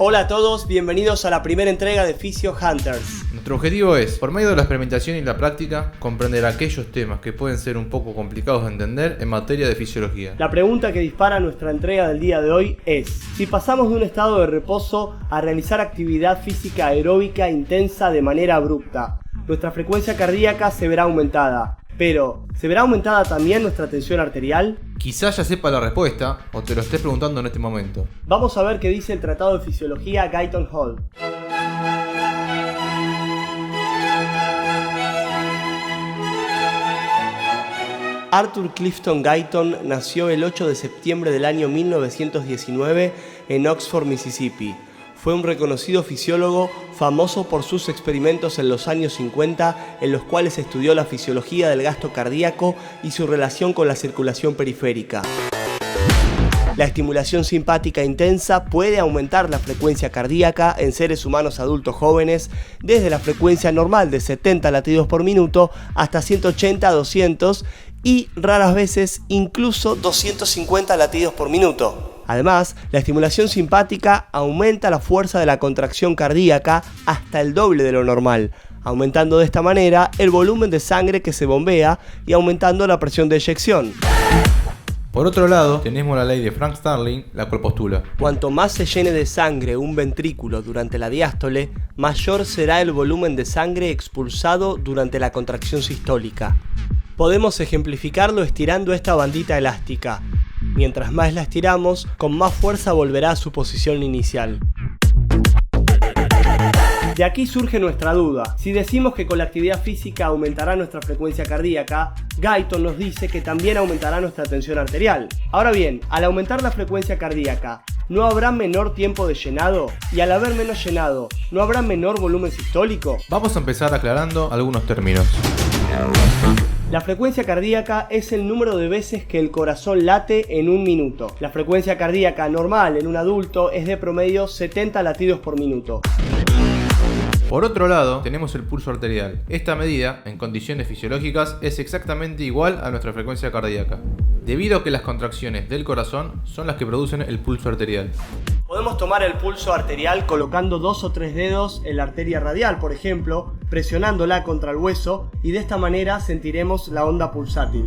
Hola a todos, bienvenidos a la primera entrega de Physio Hunters. Nuestro objetivo es, por medio de la experimentación y la práctica, comprender aquellos temas que pueden ser un poco complicados de entender en materia de fisiología. La pregunta que dispara nuestra entrega del día de hoy es: si pasamos de un estado de reposo a realizar actividad física aeróbica intensa de manera abrupta, nuestra frecuencia cardíaca se verá aumentada. Pero, ¿se verá aumentada también nuestra tensión arterial? Quizás ya sepa la respuesta o te lo estés preguntando en este momento. Vamos a ver qué dice el Tratado de Fisiología Guyton Hall. Arthur Clifton Guyton nació el 8 de septiembre del año 1919 en Oxford, Mississippi. Fue un reconocido fisiólogo famoso por sus experimentos en los años 50, en los cuales estudió la fisiología del gasto cardíaco y su relación con la circulación periférica. La estimulación simpática intensa puede aumentar la frecuencia cardíaca en seres humanos adultos jóvenes desde la frecuencia normal de 70 latidos por minuto hasta 180 a 200 y raras veces incluso 250 latidos por minuto. Además, la estimulación simpática aumenta la fuerza de la contracción cardíaca hasta el doble de lo normal, aumentando de esta manera el volumen de sangre que se bombea y aumentando la presión de eyección. Por otro lado, tenemos la ley de Frank Starling, la cual postula: cuanto más se llene de sangre un ventrículo durante la diástole, mayor será el volumen de sangre expulsado durante la contracción sistólica. Podemos ejemplificarlo estirando esta bandita elástica. Mientras más la estiramos, con más fuerza volverá a su posición inicial. De aquí surge nuestra duda. Si decimos que con la actividad física aumentará nuestra frecuencia cardíaca, Guyton nos dice que también aumentará nuestra tensión arterial. Ahora bien, al aumentar la frecuencia cardíaca, ¿no habrá menor tiempo de llenado? Y al haber menos llenado, ¿no habrá menor volumen sistólico? Vamos a empezar aclarando algunos términos. La frecuencia cardíaca es el número de veces que el corazón late en un minuto. La frecuencia cardíaca normal en un adulto es de promedio 70 latidos por minuto. Por otro lado, tenemos el pulso arterial. Esta medida, en condiciones fisiológicas, es exactamente igual a nuestra frecuencia cardíaca, debido a que las contracciones del corazón son las que producen el pulso arterial. Podemos tomar el pulso arterial colocando 2 o 3 dedos en la arteria radial, por ejemplo, presionándola contra el hueso, y de esta manera sentiremos la onda pulsátil.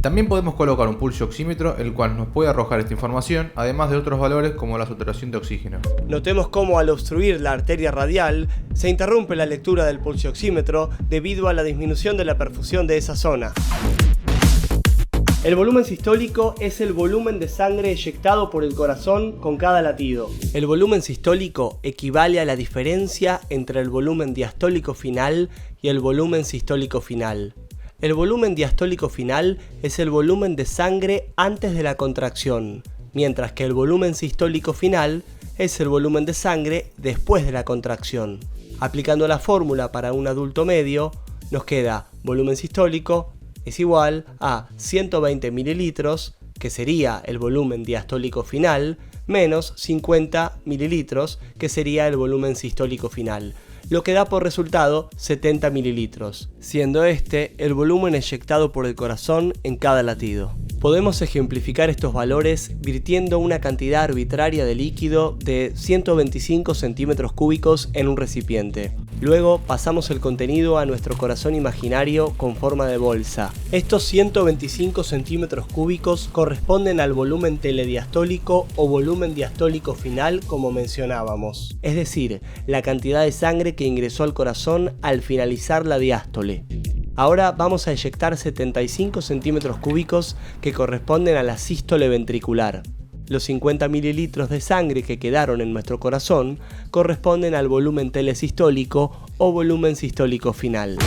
También podemos colocar un pulso oxímetro, el cual nos puede arrojar esta información, además de otros valores como la saturación de oxígeno. Notemos cómo al obstruir la arteria radial se interrumpe la lectura del pulso oxímetro debido a la disminución de la perfusión de esa zona. El volumen sistólico es el volumen de sangre eyectado por el corazón con cada latido. El volumen sistólico equivale a la diferencia entre el volumen diastólico final y el volumen sistólico final. El volumen diastólico final es el volumen de sangre antes de la contracción, mientras que el volumen sistólico final es el volumen de sangre después de la contracción. Aplicando la fórmula para un adulto medio, nos queda volumen sistólico es igual a 120 mililitros, que sería el volumen diastólico final, menos 50 mililitros, que sería el volumen sistólico final, lo que da por resultado 70 mililitros, siendo este el volumen eyectado por el corazón en cada latido. Podemos ejemplificar estos valores virtiendo una cantidad arbitraria de líquido de 125 centímetros cúbicos en un recipiente. Luego pasamos el contenido a nuestro corazón imaginario con forma de bolsa. Estos 125 centímetros cúbicos corresponden al volumen telediastólico o volumen diastólico final, como mencionábamos, es decir, la cantidad de sangre que ingresó al corazón al finalizar la diástole. Ahora vamos a eyectar 75 centímetros cúbicos que corresponden a la sístole ventricular. Los 50 mililitros de sangre que quedaron en nuestro corazón corresponden al volumen telesistólico o volumen sistólico final.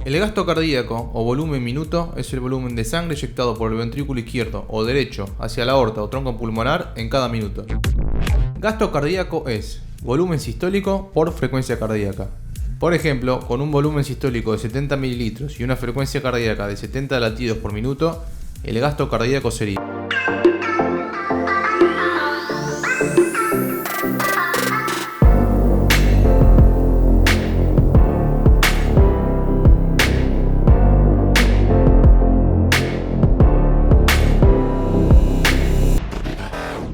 El gasto cardíaco o volumen minuto es el volumen de sangre eyectado por el ventrículo izquierdo o derecho hacia la aorta o tronco pulmonar en cada minuto. Gasto cardíaco es volumen sistólico por frecuencia cardíaca. Por ejemplo, con un volumen sistólico de 70 mililitros y una frecuencia cardíaca de 70 latidos por minuto, el gasto cardíaco sería: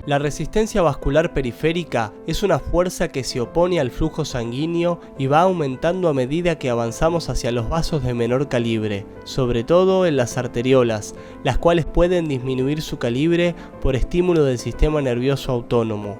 La resistencia vascular periférica es una fuerza que se opone al flujo sanguíneo y va aumentando a medida que avanzamos hacia los vasos de menor calibre, sobre todo en las arteriolas, las cuales pueden disminuir su calibre por estímulo del sistema nervioso autónomo.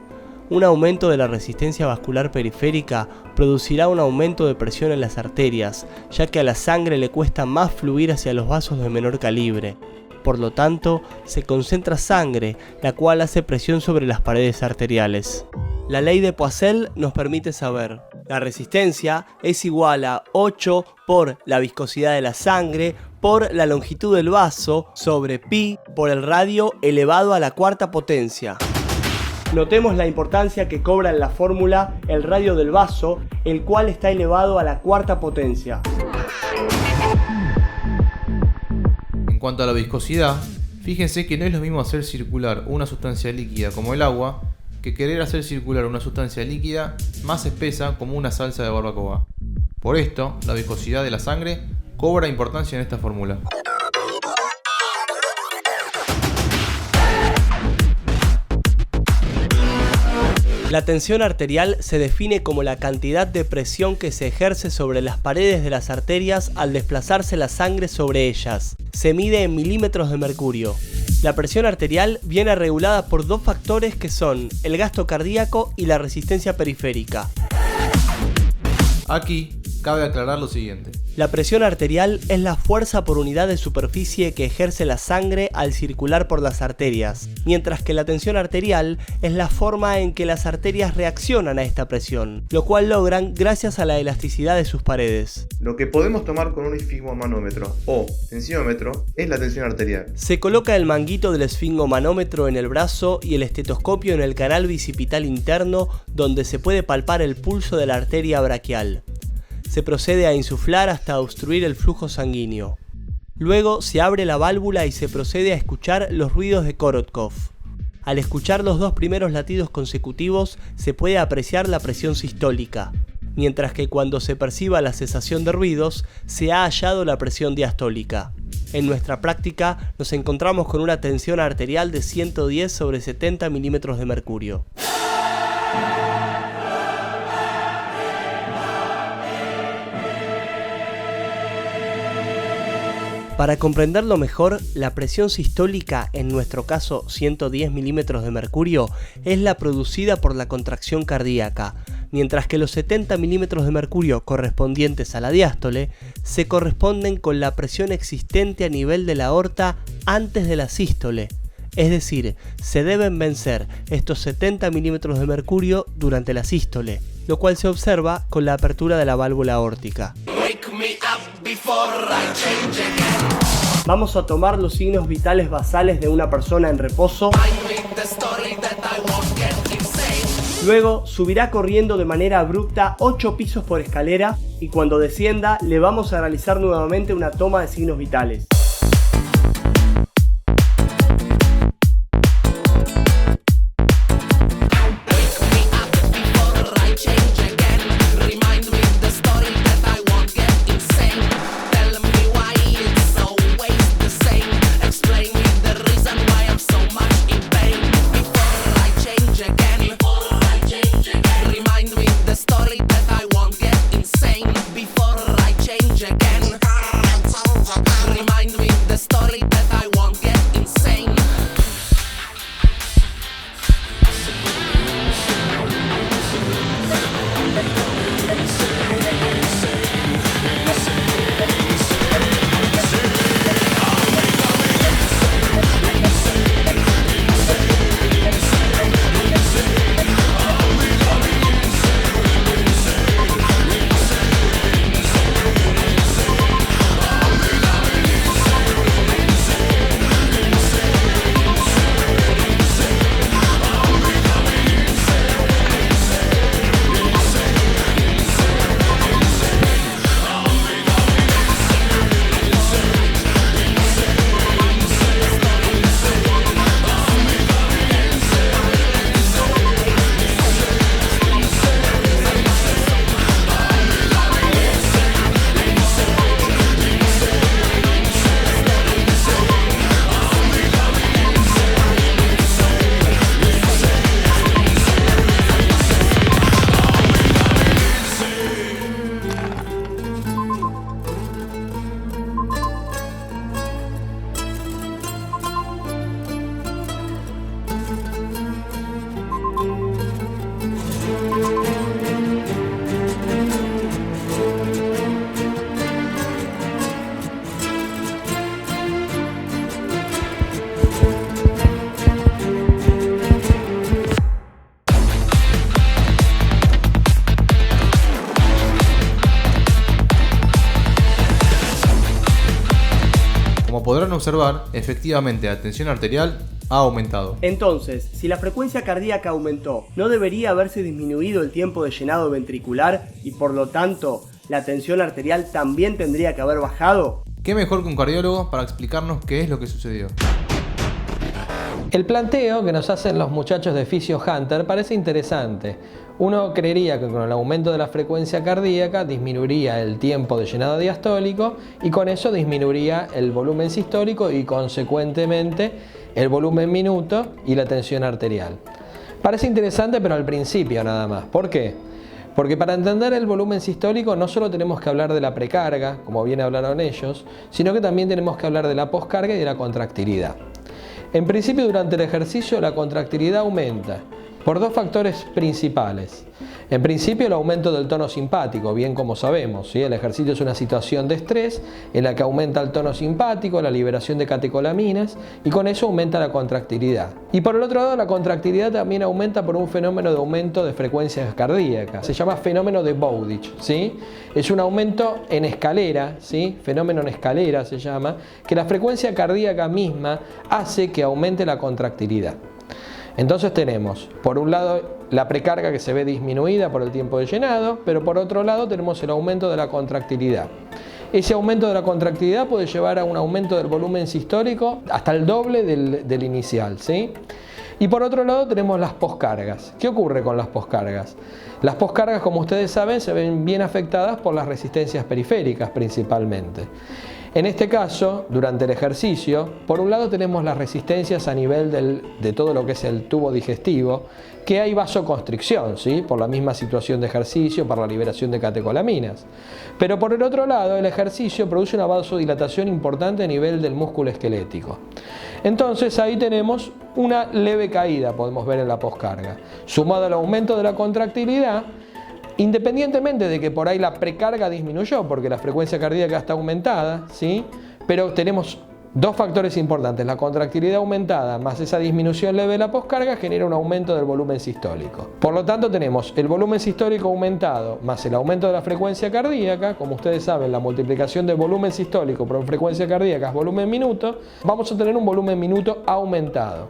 Un aumento de la resistencia vascular periférica producirá un aumento de presión en las arterias, ya que a la sangre le cuesta más fluir hacia los vasos de menor calibre. Por lo tanto, se concentra sangre, la cual hace presión sobre las paredes arteriales. La ley de Poiseuille nos permite saber: la resistencia es igual a 8 por la viscosidad de la sangre por la longitud del vaso sobre pi por el radio elevado a la cuarta potencia. Notemos la importancia que cobra en la fórmula el radio del vaso, el cual está elevado a la cuarta potencia. En cuanto a la viscosidad, fíjense que no es lo mismo hacer circular una sustancia líquida como el agua que querer hacer circular una sustancia líquida más espesa como una salsa de barbacoa. Por esto, la viscosidad de la sangre cobra importancia en esta fórmula. La tensión arterial se define como la cantidad de presión que se ejerce sobre las paredes de las arterias al desplazarse la sangre sobre ellas. Se mide en milímetros de mercurio. La presión arterial viene regulada por dos factores que son el gasto cardíaco y la resistencia periférica. Aquí cabe aclarar lo siguiente. La presión arterial es la fuerza por unidad de superficie que ejerce la sangre al circular por las arterias, mientras que la tensión arterial es la forma en que las arterias reaccionan a esta presión, lo cual logran gracias a la elasticidad de sus paredes. Lo que podemos tomar con un esfigmomanómetro o tensiómetro es la tensión arterial. Se coloca el manguito del esfigmomanómetro en el brazo y el estetoscopio en el canal bicipital interno, donde se puede palpar el pulso de la arteria braquial. Se procede a insuflar hasta obstruir el flujo sanguíneo. Luego se abre la válvula y se procede a escuchar los ruidos de Korotkov. Al escuchar los dos primeros latidos consecutivos se puede apreciar la presión sistólica, mientras que cuando se perciba la cesación de ruidos se ha hallado la presión diastólica. En nuestra práctica nos encontramos con una tensión arterial de 110 sobre 70 milímetros de mercurio. Para comprenderlo mejor, la presión sistólica, en nuestro caso 110 milímetros de mercurio, es la producida por la contracción cardíaca, mientras que los 70 milímetros de mercurio correspondientes a la diástole se corresponden con la presión existente a nivel de la aorta antes de la sístole. Es decir, se deben vencer estos 70 milímetros de mercurio durante la sístole, lo cual se observa con la apertura de la válvula aórtica. Vamos a tomar los signos vitales basales de una persona en reposo. Luego subirá corriendo de manera abrupta 8 pisos por escalera y cuando descienda le vamos a realizar nuevamente una toma de signos vitales. Story that again. Remind me the story that I won't get insane. Como podrán observar, efectivamente la tensión arterial ha aumentado. Entonces, si la frecuencia cardíaca aumentó, ¿no debería haberse disminuido el tiempo de llenado ventricular y por lo tanto la tensión arterial también tendría que haber bajado? ¿Qué mejor que un cardiólogo para explicarnos qué es lo que sucedió? El planteo que nos hacen los muchachos de Physio Hunter parece interesante. Uno creería que con el aumento de la frecuencia cardíaca disminuiría el tiempo de llenado diastólico y con eso disminuiría el volumen sistólico y consecuentemente el volumen minuto y la tensión arterial. Parece interesante, pero al principio nada más. ¿Por qué? Porque para entender el volumen sistólico no solo tenemos que hablar de la precarga, como bien hablaron ellos, sino que también tenemos que hablar de la poscarga y de la contractilidad. En principio, durante el ejercicio la contractilidad aumenta por dos factores principales. En principio, el aumento del tono simpático, bien como sabemos, ¿sí? El ejercicio es una situación de estrés en la que aumenta el tono simpático, la liberación de catecolaminas y con eso aumenta la contractilidad. Y por el otro lado, la contractilidad también aumenta por un fenómeno de aumento de frecuencias cardíacas. Se llama fenómeno de Bowditch, ¿sí? Es un aumento en escalera, ¿sí? Fenómeno en escalera se llama, que la frecuencia cardíaca misma hace que aumente la contractilidad. Entonces tenemos, por un lado, la precarga que se ve disminuida por el tiempo de llenado, pero por otro lado tenemos el aumento de la contractilidad. Ese aumento de la contractilidad puede llevar a un aumento del volumen sistólico hasta el doble del inicial, ¿sí? Y por otro lado tenemos las poscargas. ¿Qué ocurre con las poscargas? Las poscargas, como ustedes saben, se ven bien afectadas por las resistencias periféricas principalmente. En este caso, durante el ejercicio, por un lado tenemos las resistencias a nivel de todo lo que es el tubo digestivo, que hay vasoconstricción, ¿sí? Por la misma situación de ejercicio, para la liberación de catecolaminas. Pero por el otro lado, el ejercicio produce una vasodilatación importante a nivel del músculo esquelético. Entonces ahí tenemos una leve caída, podemos ver en la poscarga. Sumado al aumento de la contractilidad, independientemente de que por ahí la precarga disminuyó porque la frecuencia cardíaca está aumentada, ¿sí? Pero tenemos dos factores importantes, la contractilidad aumentada más esa disminución leve de la poscarga genera un aumento del volumen sistólico. Por lo tanto tenemos el volumen sistólico aumentado más el aumento de la frecuencia cardíaca, como ustedes saben la multiplicación de volumen sistólico por frecuencia cardíaca es volumen minuto, vamos a tener un volumen minuto aumentado.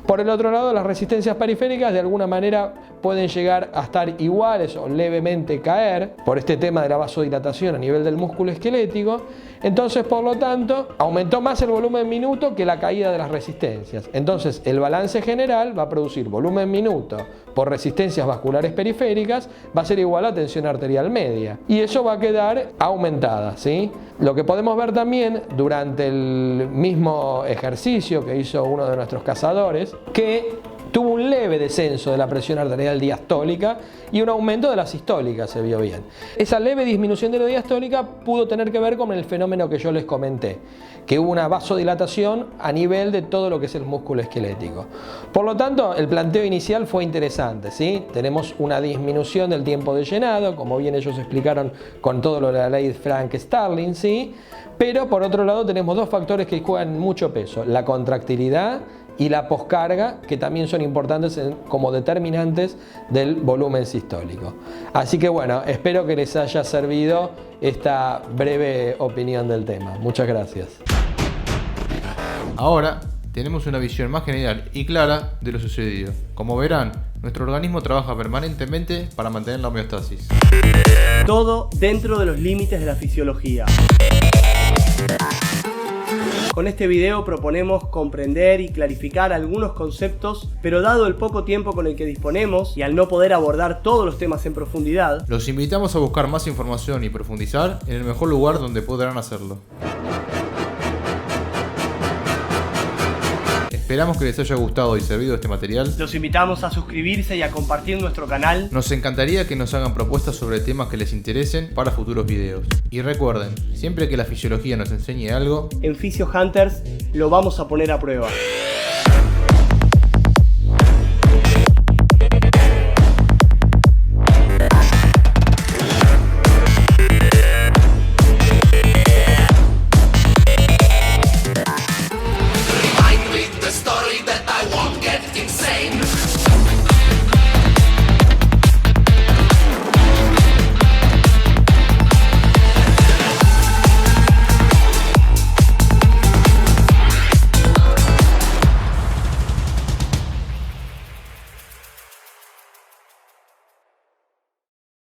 Por el otro lado, las resistencias periféricas de alguna manera pueden llegar a estar iguales o levemente caer por este tema de la vasodilatación a nivel del músculo esquelético. Entonces, por lo tanto, aumentó más el volumen minuto que la caída de las resistencias. Entonces, el balance general va a producir volumen minuto por resistencias vasculares periféricas, va a ser igual a tensión arterial media. Y eso va a quedar aumentada, ¿sí? Lo que podemos ver también durante el mismo ejercicio que hizo uno de nuestros cazadores, que Tuvo un leve descenso de la presión arterial diastólica y un aumento de la sistólica, se vio bien. Esa leve disminución de la diastólica pudo tener que ver con el fenómeno que yo les comenté, que hubo una vasodilatación a nivel de todo lo que es el músculo esquelético. Por lo tanto, el planteo inicial fue interesante, ¿sí? Tenemos una disminución del tiempo de llenado, como bien ellos explicaron con todo lo de la ley Frank-Starling, ¿sí? Pero por otro lado tenemos dos factores que juegan mucho peso: la contractilidad y la poscarga, que también son importantes como determinantes del volumen sistólico. Así que bueno, espero que les haya servido esta breve opinión del tema. Muchas gracias. Ahora tenemos una visión más general y clara de lo sucedido. Como verán, nuestro organismo trabaja permanentemente para mantener la homeostasis. Todo dentro de los límites de la fisiología. Con este video proponemos comprender y clarificar algunos conceptos, pero dado el poco tiempo con el que disponemos y al no poder abordar todos los temas en profundidad, Los invitamos a buscar más información y profundizar en el mejor lugar donde podrán hacerlo. Esperamos que les haya gustado y servido este material. los invitamos a suscribirse y a compartir nuestro canal. Nos encantaría que nos hagan propuestas sobre temas que les interesen para futuros videos. Y recuerden, siempre que la fisiología nos enseñe algo, En Physio Hunters lo vamos a poner a prueba.